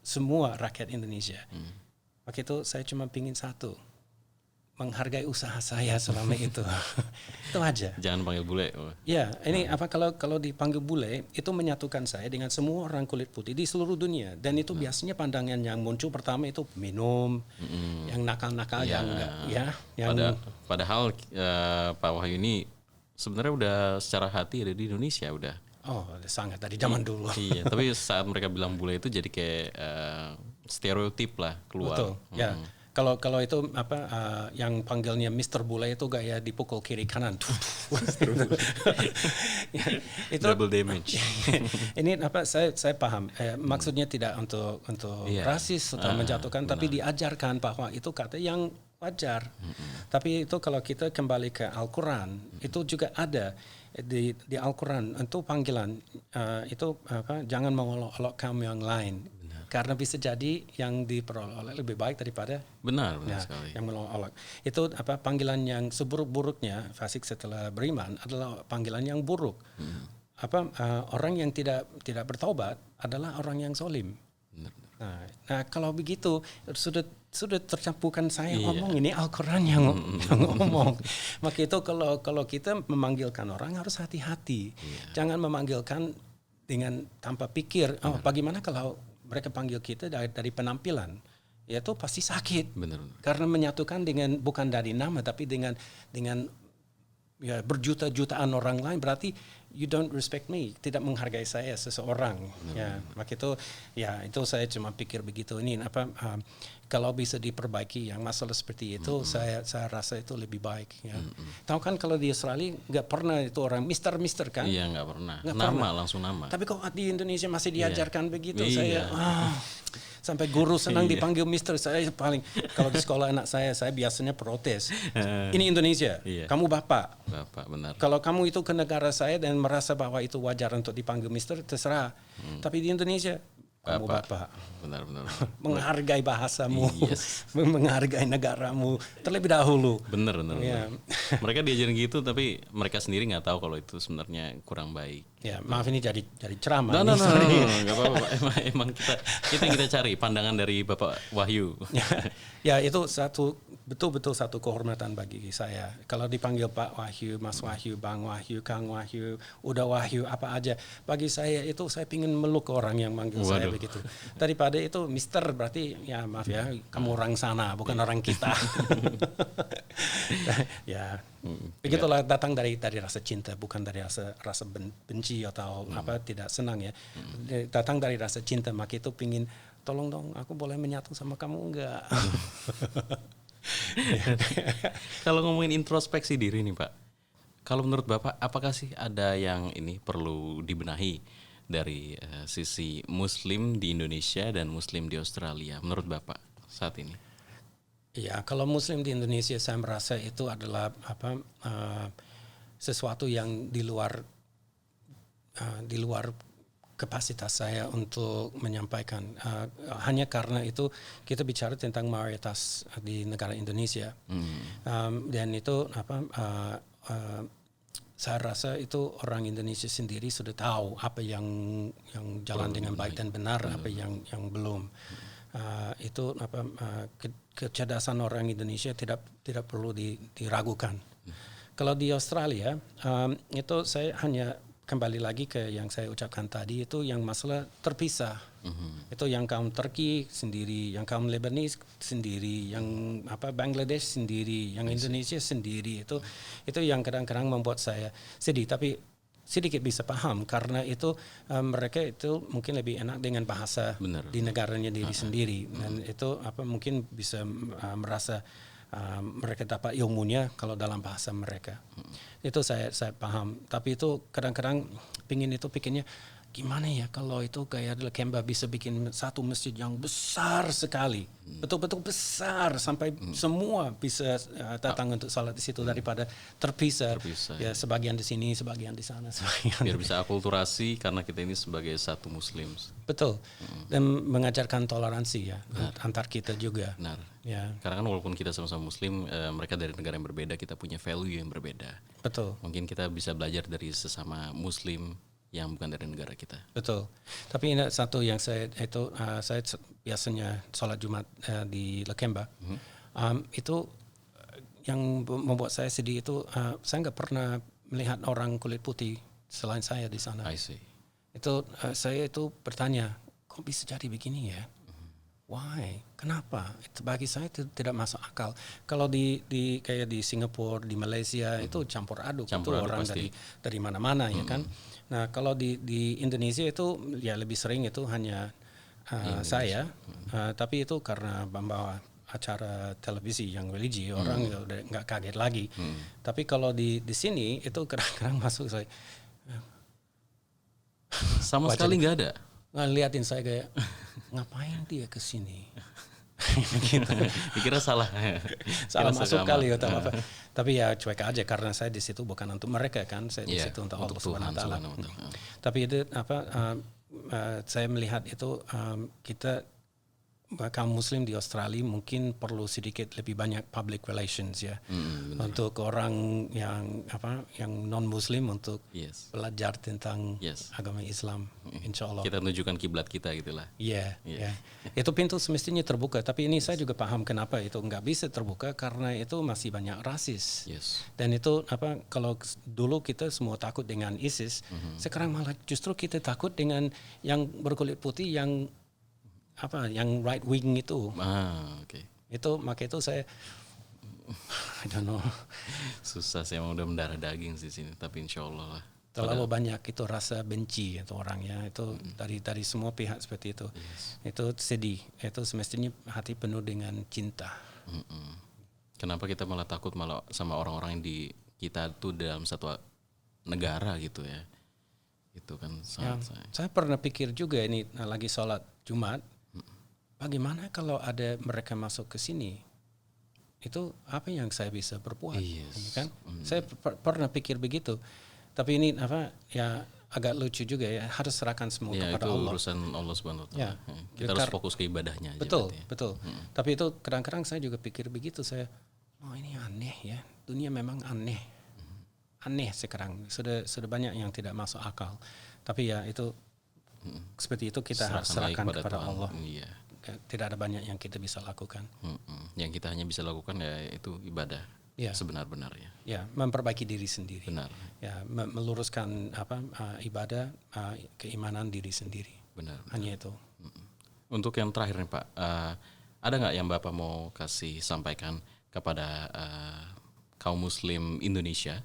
semua rakyat Indonesia. Maka itu saya cuma pingin satu, menghargai usaha saya selama itu. Itu aja. Jangan panggil bule. Ya, ini kalau dipanggil bule itu menyatukan saya dengan semua orang kulit putih di seluruh dunia. Dan itu biasanya pandangan yang muncul pertama itu minum, yang nakal-nakal, yang enggak, ya. Padahal Pak Wahyu ini sebenarnya udah secara hati ada di Indonesia udah. Oh, sangat dari zaman dulu. Iya, tapi saat mereka bilang bule itu jadi kayak stereotip lah keluar. Betul. Ya. Kalau itu yang panggilnya Mr. Bule itu gaya dipukul kiri kanan. Itu double damage. Ini saya paham. Maksudnya tidak untuk rasis atau menjatuhkan, tapi diajarkan bahwa itu kata yang wajar. Tapi itu kalau kita kembali ke Al-Quran, itu juga ada di Al-Quran untuk panggilan itu jangan mengolok-olok kaum yang lain. Karena bisa jadi yang diperoleh lebih baik daripada benar sekali. Yang melolok. Itu panggilan yang seburuk-buruknya fasik setelah beriman adalah panggilan yang buruk. Orang yang tidak bertaubat adalah orang yang zalim. Nah, kalau begitu sudah tercampurkan saya ngomong, ini Al-Quran yang ngomong. Maka itu kalau kita memanggilkan orang harus hati-hati. Jangan memanggilkan dengan tanpa pikir. Bagaimana kalau mereka panggil kita dari penampilan, ya itu pasti sakit. Benar. Karena menyatukan dengan bukan dari nama tapi dengan ya berjuta-jutaan orang lain, berarti you don't respect me, tidak menghargai saya seseorang. Ya, maka itu saya cuma pikir begitu. Ini kalau bisa diperbaiki yang masalah seperti itu, saya rasa itu lebih baik. Ya. Tahu kan kalau di Australia nggak pernah itu orang Mister kan? Iya, nggak pernah. Langsung nama. Tapi kok di Indonesia masih diajarkan begitu, saya sampai guru senang dipanggil Mister. Saya paling kalau di sekolah anak saya biasanya protes. Ini Indonesia, kamu bapak. Bapak, benar. Kalau kamu itu ke negara saya dan merasa bahwa itu wajar untuk dipanggil Mister, terserah. Tapi di Indonesia kamu bapak. Benar. Menghargai bahasamu, menghargai negaramu terlebih dahulu. Benar. Ya. Mereka diajarin gitu, tapi mereka sendiri nggak tahu kalau itu sebenarnya kurang baik. Ya, maaf ini jadi ceramah. No, nggak apa-apa. Emang kita cari pandangan dari Bapak Wahyu. Ya, itu betul-betul satu kehormatan bagi saya. Kalau dipanggil Pak Wahyu, Mas Wahyu, Bang Wahyu, Kang Wahyu, udah Wahyu apa aja, bagi saya itu saya pingin meluk orang yang manggil saya begitu. Daripada itu Mister, berarti ya maaf ya, kamu orang sana bukan orang kita. Ya, begitulah, datang dari rasa cinta, bukan dari rasa benci atau tidak senang ya. Datang dari rasa cinta, maka itu pingin, tolong dong aku boleh menyatu sama kamu enggak? Kalau ngomongin introspeksi diri nih Pak, kalau menurut Bapak apakah sih ada yang ini perlu dibenahi dari sisi Muslim di Indonesia dan Muslim di Australia menurut Bapak saat ini? Ya, kalau Muslim di Indonesia saya merasa itu adalah sesuatu yang di luar kapasitas saya untuk menyampaikan. Hanya karena itu kita bicara tentang mayoritas di negara Indonesia. Dan itu saya rasa itu orang Indonesia sendiri sudah tahu apa yang jalan dengan baik dan benar, apa yang belum. Itu kecerdasan orang Indonesia tidak perlu diragukan. Kalau di Australia itu saya hanya kembali lagi ke yang saya ucapkan tadi, itu yang masalah terpisah. Itu yang kaum Turki sendiri, yang kaum Lebanese sendiri, yang Bangladesh sendiri, yang Indonesia sendiri. Itu yang kadang-kadang membuat saya sedih, tapi sedikit bisa paham karena itu mereka itu mungkin lebih enak dengan bahasa di negaranya diri sendiri, dan itu mungkin bisa merasa mereka dapat ilmunya kalau dalam bahasa mereka. Itu saya paham. Tapi itu kadang-kadang pikirnya gimana ya kalau itu kayak Lakemba bisa bikin satu masjid yang besar sekali, betul-betul besar sampai semua bisa datang untuk salat di situ daripada terpisah. Ya sebagian di sini, sebagian di sana, sebagian. Biar bisa akulturasi karena kita ini sebagai satu Muslim. Betul. Dan mengajarkan toleransi ya antar kita juga. Benar. Ya. Karena kan walaupun kita sama-sama Muslim, mereka dari negara yang berbeda, kita punya value yang berbeda. Betul. Mungkin kita bisa belajar dari sesama Muslim yang bukan dari negara kita. Betul. Tapi ini satu yang saya biasanya sholat Jumat di Lakemba. Itu yang membuat saya sedih itu saya nggak pernah melihat orang kulit putih selain saya di sana. I see. Itu saya itu bertanya, kok bisa jadi begini ya? Why? Kenapa? Itu bagi saya itu tidak masuk akal. Kalau di kayak di Singapura, di Malaysia itu campur aduk. Itu orang pasti. dari mana-mana ya kan. Nah kalau di Indonesia itu ya lebih sering itu hanya saya, tapi itu karena membawa acara televisi yang religi orang udah nggak kaget lagi. Tapi kalau di sini itu kadang-kadang masuk saya sama sekali nggak ada. Ngeliatin saya kayak ngapain dia ke sini? Gitu. Dikira salah. Salah masuk kali atau apa. Tapi ya cuek aja karena saya di situ bukan untuk mereka kan, saya di situ untuk Allah Subhanahu wa taala. Tapi itu saya melihat itu kita kaum Muslim di Australia mungkin perlu sedikit lebih banyak public relations ya, untuk orang yang non Muslim untuk belajar tentang agama Islam, insya Allah. Kita tunjukkan kiblat kita gitulah. Iya. Itu pintu semestinya terbuka, tapi ini saya juga paham kenapa itu nggak bisa terbuka karena itu masih banyak rasis. Dan itu kalau dulu kita semua takut dengan ISIS, sekarang malah justru kita takut dengan yang berkulit putih yang right wing itu. Itu maka itu saya I don't know. Susah sih, emang udah mendarah daging sih sini, tapi insya Allah lah. Terlalu banyak itu rasa benci itu orangnya itu dari semua pihak seperti itu. Itu sedih. Itu semestinya hati penuh dengan cinta. Kenapa kita malah takut sama orang-orang yang di kita tuh dalam satu negara gitu ya? Itu kan saya pernah pikir juga ini lagi sholat Jumat. Bagaimana kalau ada mereka masuk ke sini? Itu apa yang saya bisa berbuat? Kan? Saya pernah pikir begitu. Tapi ini agak lucu juga ya. Harus serahkan semua kepada Allah. Itu urusan Allah Subhanahu wa taala. Kita harus fokus ke ibadahnya aja. Betul. Tapi itu kadang-kadang saya juga pikir begitu. Saya, ini aneh ya. Dunia memang aneh. Aneh sekarang. Sudah banyak yang tidak masuk akal. Tapi ya itu seperti itu kita harus serahkan kepada Allah. Tidak ada banyak yang kita bisa lakukan. Yang kita hanya bisa lakukan ya itu ibadah sebenar-benarnya. Ya, memperbaiki diri sendiri. Benar. Ya, meluruskan ibadah, keimanan diri sendiri. Benar. Hanya itu. Untuk yang terakhir nih Pak, ada nggak yang Bapak mau kasih sampaikan kepada kaum Muslim Indonesia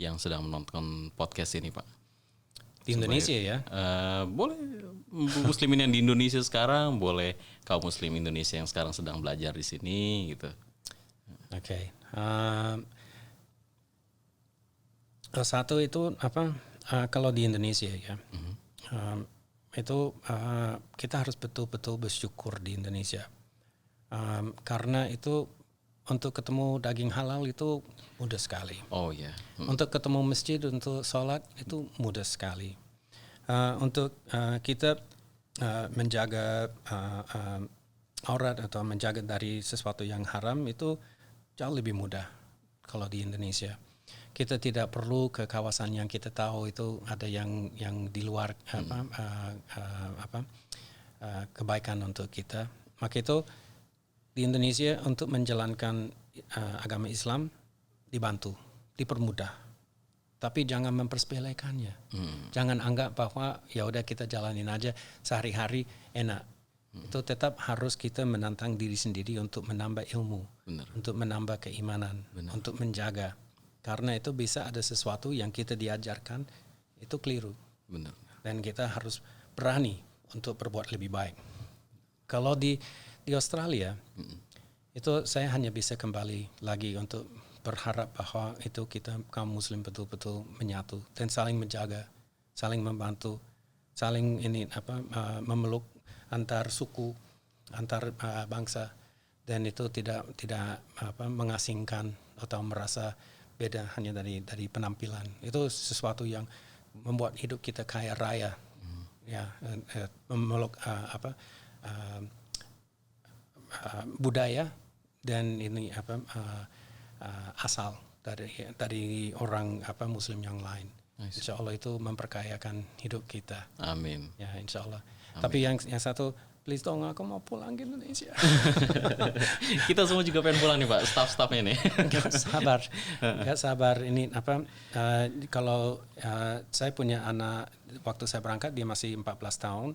yang sedang menonton podcast ini Pak? Di Indonesia ya? Boleh Muslimin yang di Indonesia sekarang, boleh kaum Muslim Indonesia yang sekarang sedang belajar di sini gitu. Oke. Satu itu kalau di Indonesia ya, itu kita harus betul-betul bersyukur di Indonesia, karena itu untuk ketemu daging halal itu mudah sekali. Untuk ketemu masjid untuk sholat itu mudah sekali. Untuk kita menjaga aurat atau menjaga dari sesuatu yang haram itu jauh lebih mudah kalau di Indonesia. Kita tidak perlu ke kawasan yang kita tahu itu ada yang di luar kebaikan untuk kita. Maka itu di Indonesia untuk menjalankan agama Islam dibantu, dipermudah. Tapi jangan mempersepelekannya. Jangan anggap bahwa ya udah kita jalanin aja sehari-hari enak. Itu tetap harus kita menantang diri sendiri untuk menambah ilmu, untuk menambah keimanan, untuk menjaga. Karena itu bisa ada sesuatu yang kita diajarkan itu keliru. Dan kita harus berani untuk berbuat lebih baik. Kalau di Australia, itu saya hanya bisa kembali lagi untuk berharap bahwa itu kita kaum Muslim betul-betul menyatu dan saling menjaga, saling membantu. saling memeluk antar suku, antar bangsa, dan itu tidak mengasingkan atau merasa beda hanya dari penampilan. Itu sesuatu yang membuat hidup kita kaya raya, ya, memeluk budaya dan ini asal dari orang Muslim yang lain. Insya Allah itu memperkayakan hidup kita. Amin. Ya, Insya Allah. Amin. Tapi yang satu, please dong, aku mau pulang ke Indonesia. Kita semua juga pengen pulang nih Pak, staff-staffnya nih. Gak sabar. Ini kalau saya punya anak, waktu saya berangkat dia masih 14 tahun.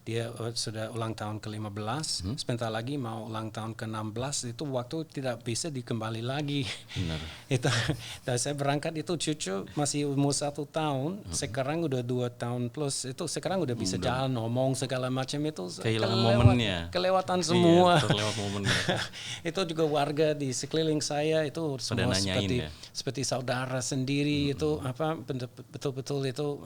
Dia sudah ulang tahun ke-15. Sebentar lagi mau ulang tahun ke-16. Itu waktu tidak bisa dikembali lagi. Benar. Dan saya berangkat itu cucu masih umur 1 tahun. Sekarang udah 2 tahun plus. Itu sekarang udah bisa jalan, ngomong segala macam itu. Kehilangan momennya. Kelewatan semua. Iya, terlewat momennya. Itu juga warga di sekeliling saya itu semua seperti saudara sendiri. Itu betul-betul itu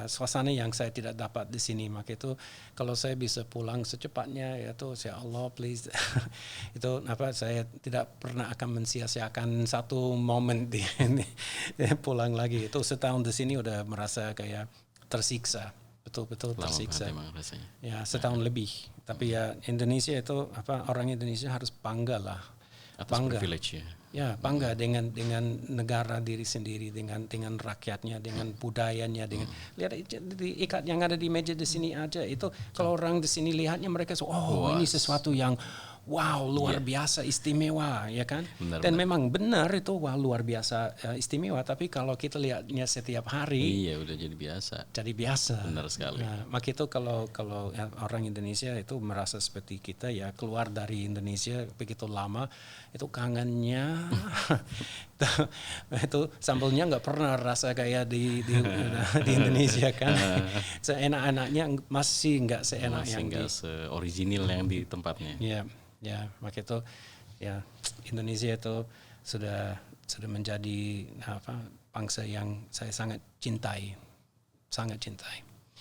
suasana yang saya tidak dapat di sini. Maka itu kalau saya bisa pulang secepatnya, itu ya Allah please. Itu saya tidak pernah akan mensia-siakan satu momen di pulang lagi. Itu setahun di sini udah merasa kayak tersiksa, betul-betul tersiksa. Ya, setahun lebih. Tapi ya Indonesia itu orang Indonesia harus bangga lah. Bangga. Ya, bangga dengan negara diri sendiri, dengan rakyatnya, dengan budayanya, dengan lihat ikat yang ada di meja di sini aja itu kalau orang di sini lihatnya mereka ini sesuatu yang luar biasa istimewa, ya kan? Dan memang benar itu luar biasa istimewa, tapi kalau kita lihatnya setiap hari udah jadi biasa. Benar sekali. Nah, maka itu kalau orang Indonesia itu merasa seperti kita ya, keluar dari Indonesia begitu lama itu kangennya itu sambalnya nggak pernah rasa kayak di Indonesia kan. Seenak-enaknya masih nggak seenak yang nggak se-original yang di tempatnya. Ya, maka itu ya Indonesia itu sudah menjadi bangsa yang saya sangat cintai.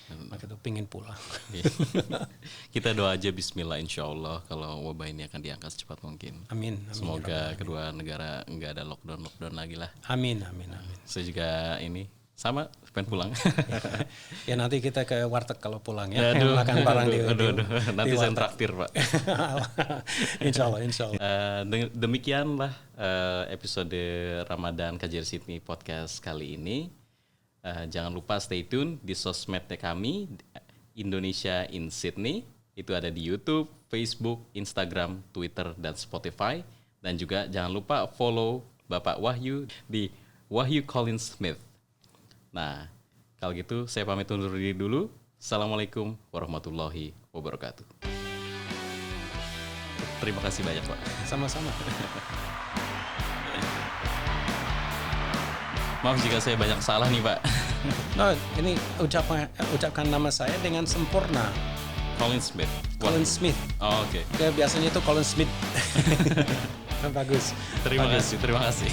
Maka itu pingin pulang. Kita doa aja Bismillah, insya Allah kalau wabah ini akan diangkat secepat mungkin. Amin. Semoga kedua negara nggak ada lockdown lagi lah. Amin. Saya juga sama pengen pulang. Ya nanti kita ke warteg kalau pulang ya. Makan barang di nanti saya traktir Pak. Insya Allah. Demikianlah episode Ramadan KJRI Sydney Podcast kali ini. Jangan lupa stay tune di sosmednya kami, Indonesia in Sydney. Itu ada di YouTube, Facebook, Instagram, Twitter, dan Spotify. Dan juga jangan lupa follow Bapak Wahyu di Wahyu Colin Smith. Nah, kalau gitu saya pamit undur diri dulu. Assalamualaikum warahmatullahi wabarakatuh. Terima kasih banyak Pak. Sama-sama. Maaf jika saya banyak salah nih Pak. No, ini ucapkan nama saya dengan sempurna. Colin Smith. Colin Smith. Oh, oke. Biasanya itu Colin Smith. Bagus. Terima kasih.